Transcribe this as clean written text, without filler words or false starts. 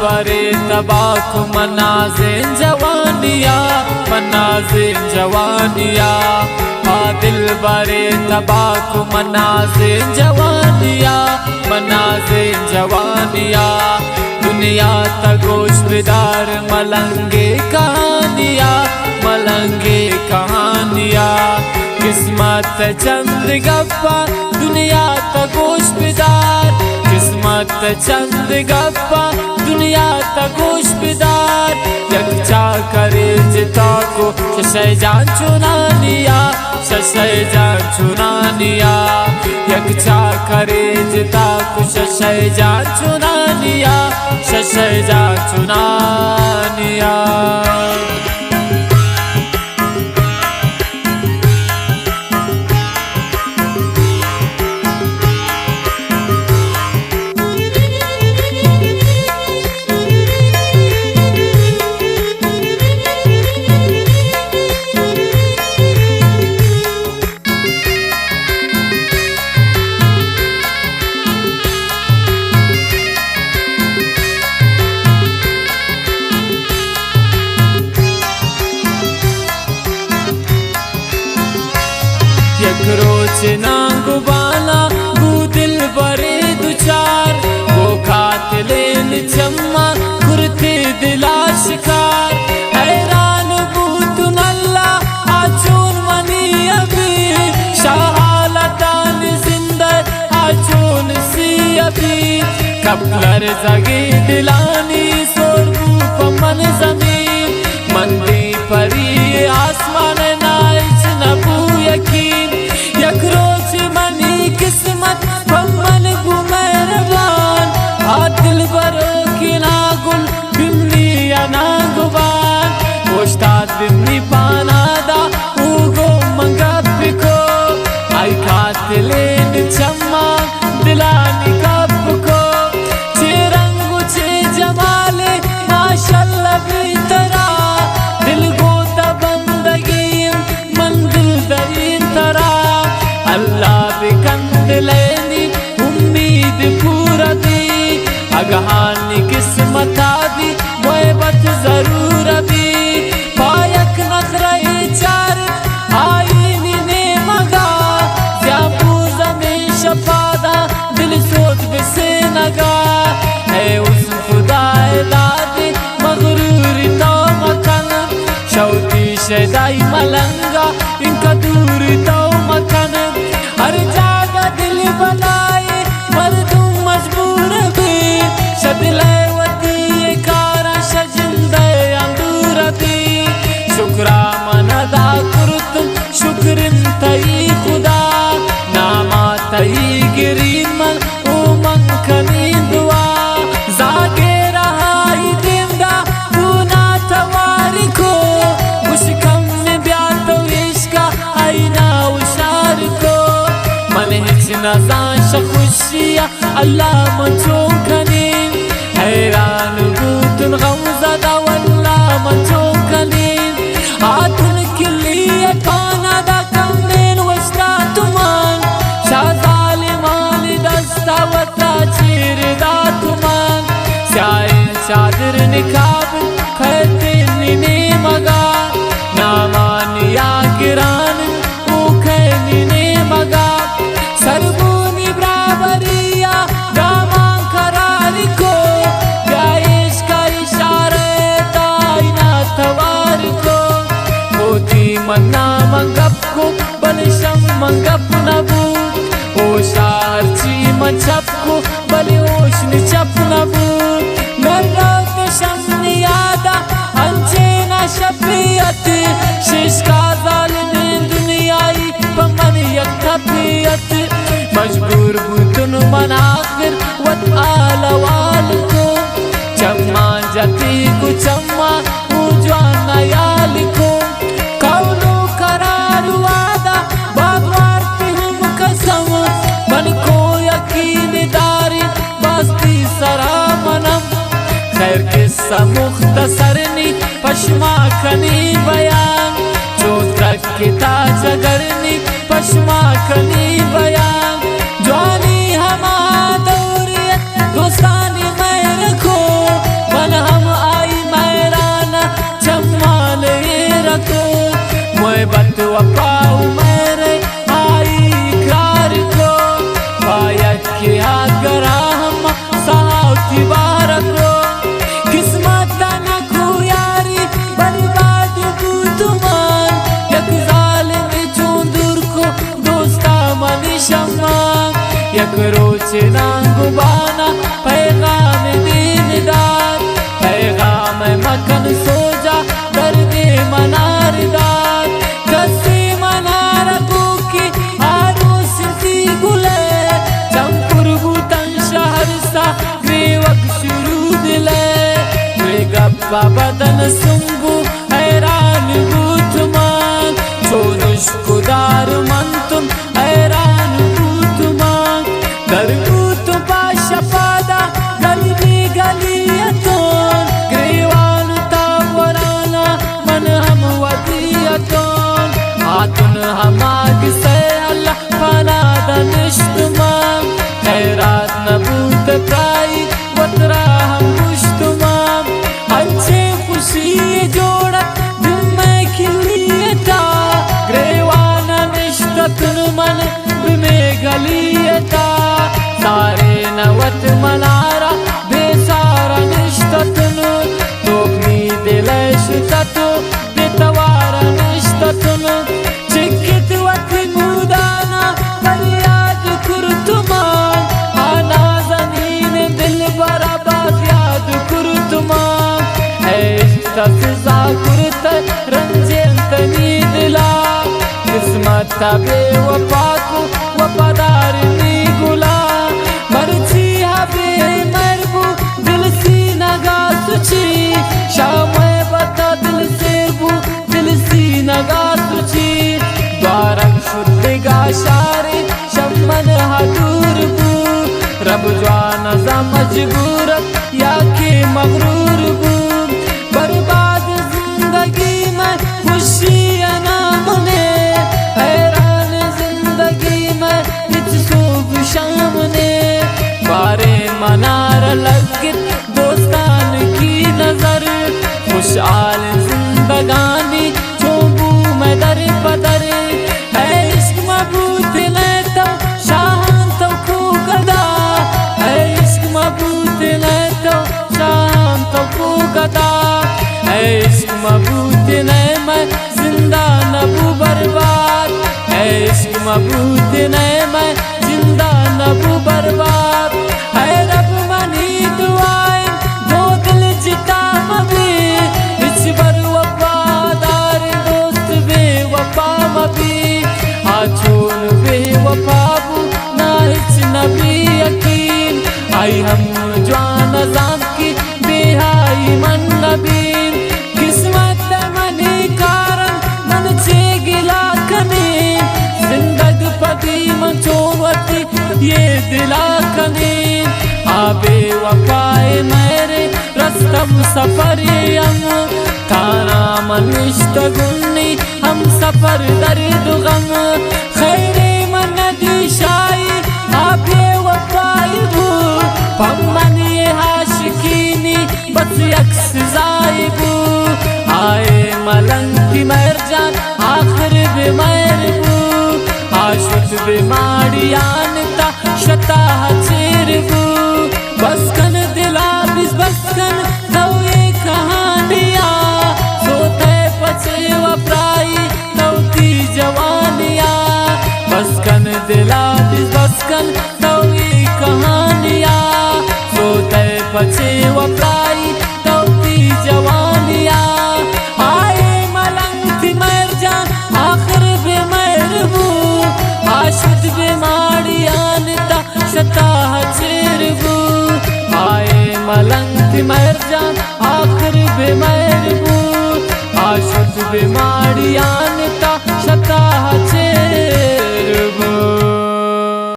बरे तबाक मनाज़िन जवानिया मनाज़िन जवानिया दिल बरे तबाक मनाज़िन जवानिया मनाज़िन जवानिया दुनिया तगोश बिदार मलंगे कहानिया मलंगे कहानिया किस्मत चंद गप्पा दुनिया तगोश बिदार किस्मत चंद गप्पा दुनिया तगोश बिदार यकचा करे जिता को शशय जान चुना लिया शशय जान चुना लिया यकचा करे जिता को शशय जान चुना लिया शशय जान चुना लिया। रोच नांगु बाला गु दिल बरे दुचार वो खातिलेन चम्मा कुर्ते दिला शिकार हैरान बूतु नल्ला आचून मनी अभी शाहालतान जिंदा आचून सी अभी कपलर जगी दिलानी सोरगू पमन जमीन मंदी परी आसमान नाइच नबू यकीन यकरोच मनी किस्मत बमन गुमेरबान दिल बरो की नागुल बिमनी या नागुबान उस्ताद बिमनी पानादा उगो मंगपिको आई खातिलेन चम्मा दिलानी कपको चिरंगु चे जमाले माशाल्लाह बितरा दिल गोता बंदगी मंदिल दरीन तरा अल्लाह बिकंदलेनी उम्मीद पूरा दी अगहानी किस्मत आदि मोहब्बत जरूर दी पायक नखरे चार आईनी ने मगा जाबू जमीन शफादा दिल सोच बिसे नगा है उस खुदाए दादी मगरूरी तो मकन शौती शदाई मलंगा इनका दूरी तो मकन हर जागा दिल बनाए मर्दूम मजबूर भी शदिलवती कारा शजिंदे अंदूरती शुक्रा मनदा कुरुतुम शुक्रिन तई खुदा नामा तई गिरीन मन उमंग कनी दुआ जागे रहा ही दिमदा दूना तवारी को मुश्कम में ब्यातो इश्का आईना उशार को मन हिचना जाश खुशिया अल्लाह मंचों कनीन हैरान बूतन गमज़दा वल्लाह मंचों कनीन आतुन किलिए पाना दा कमेन वस्ता तुमान शाजाली माली दस्ता वता चीर दा तुमान शाइन चादर निकाब खैते निने मगा नामानिया गिरान उखैनी ने मगा सरबूनी बराबरिया गामा करारी को गाइश का इशारे ताइना तवार को मोती मन्ना मंगप को बलिशम मंगप नबू ओ शार ची मचप को बलि ओशन चप नबू मेरा तो शमनी यादा अंचेना शफियत शिशका जालिम दुनियाई पमन यकथपियत मजबूर बुतन मन आखिर वत आलवाल को चम्मा जती को चम्मा उजवाना याल को कौलो करार वादा बागवार हम कसम मन को यकीन दारी बस्ती सरा मनम खैर किस्सा मुख्तसरनी पश्मा खनी बयान जो तक किता जगरनी पश्मा खनी बयान जवानी हमा दौरियत दोस्तानी मैं रखो के हाथ गरा हम साथी बारको किस्मत न खो यारी बर्बाद बुतमान यक जालिम चोंदुर को दोस्ता मन शम्मा यक रोचे नांगुबाना पैगाम दीनदार पैगाम मकन सोजा दर्दे मनारदार कसी मनार की आरोस सी गुले चंपुर बुतन शहर सा ग्रेवक शुरू दिले वे गप्पा बदन सुंबू हैरान बुतमान छोनुश कुदार मन तुम हैरान बुतमान दरगूत पाशा पादा गली गलियतोन ग्रेवान तावराना मन हम वदियतोन हाथुन हमाग से अल्लाह फना दनिश्तमा खैरात नबूत प्राई वतरा हम मुश्तमा अच्छे खुशी जोड़ा दिल में खिलियता ग्रेवान निश्ततुन मन में गलियता सारे नवत मनारा बेसारा निश्ततुन तोकनी दिलेश ततु दितवारा निश्ततुन चिकित वत मुदाना फरियाद कुर्तुमान आना जमीन दिल बराबाद याद कुर्तुमान है तफजा कुर्त रंजेंत नी दिला किस्मत बे वफा को वफादार नी गुला मर्जी हबे मरबू दिल सी नगा सुची शाम बता दिल से बू दिल सी नगा सुची द्वारक शुद्धिगा शारे शमन हदूर बू रब जवान जा मजबूरत या के मगरूर बू बर्बाद जिंदगी में खुशी अनाम ने हैरान जिंदगी में इच सुब शाम ने बारे मनार लगित दोस्तान की नजर खुशहाल जिंदगानी चोबू में दर बदर है इश्क मबूत ले तो शाहान तो खू गदा है इश्क मबूत ले तो शाहान तो खू गदा है इश्क मबूत ने मैं जिंदा नबू बर्बाद है इश्क मबूत ने मैं जिंदा नबू बर्बाद है रब मनी दुआएं दो दिल जिता मबी इच बर वफादार दोस्त बे वफा मबी आछोन बे वफाबू ना इच नबी यकीन आई हम जवान जान की बेहाई मन नबीन किस्मत मनी कारण मन चे गिला कने जिंदग पदी मंचोवती ये दिला कने आबे वफाए मेरे रस्तम सफर यम ताना मनिष्ठ गुन्नी हम सफर दर्द गम खैरे मन दिशाई आबे वफाए बू पमन ये हाशिकीनी बस यक्स जाइबू आए मलंग की मरजान आखिर बेमर बू आशुत बेमाड़ियान ता शता चेरबू बसकन दिला बिस बसकन दौए कहानिया सोते पचे वपराई दौती जवानिया बसकन दिला बिस बसकन दौए कहानिया सोते पचे वपराई दौती जवानिया आए मलंग थी मरजान आखिर बेमरबू आशुत बेमाड़ियान ता शता चेरबू आए मलंग थी मरजान आखिर बेमरबू आशुत बेमाड़ियान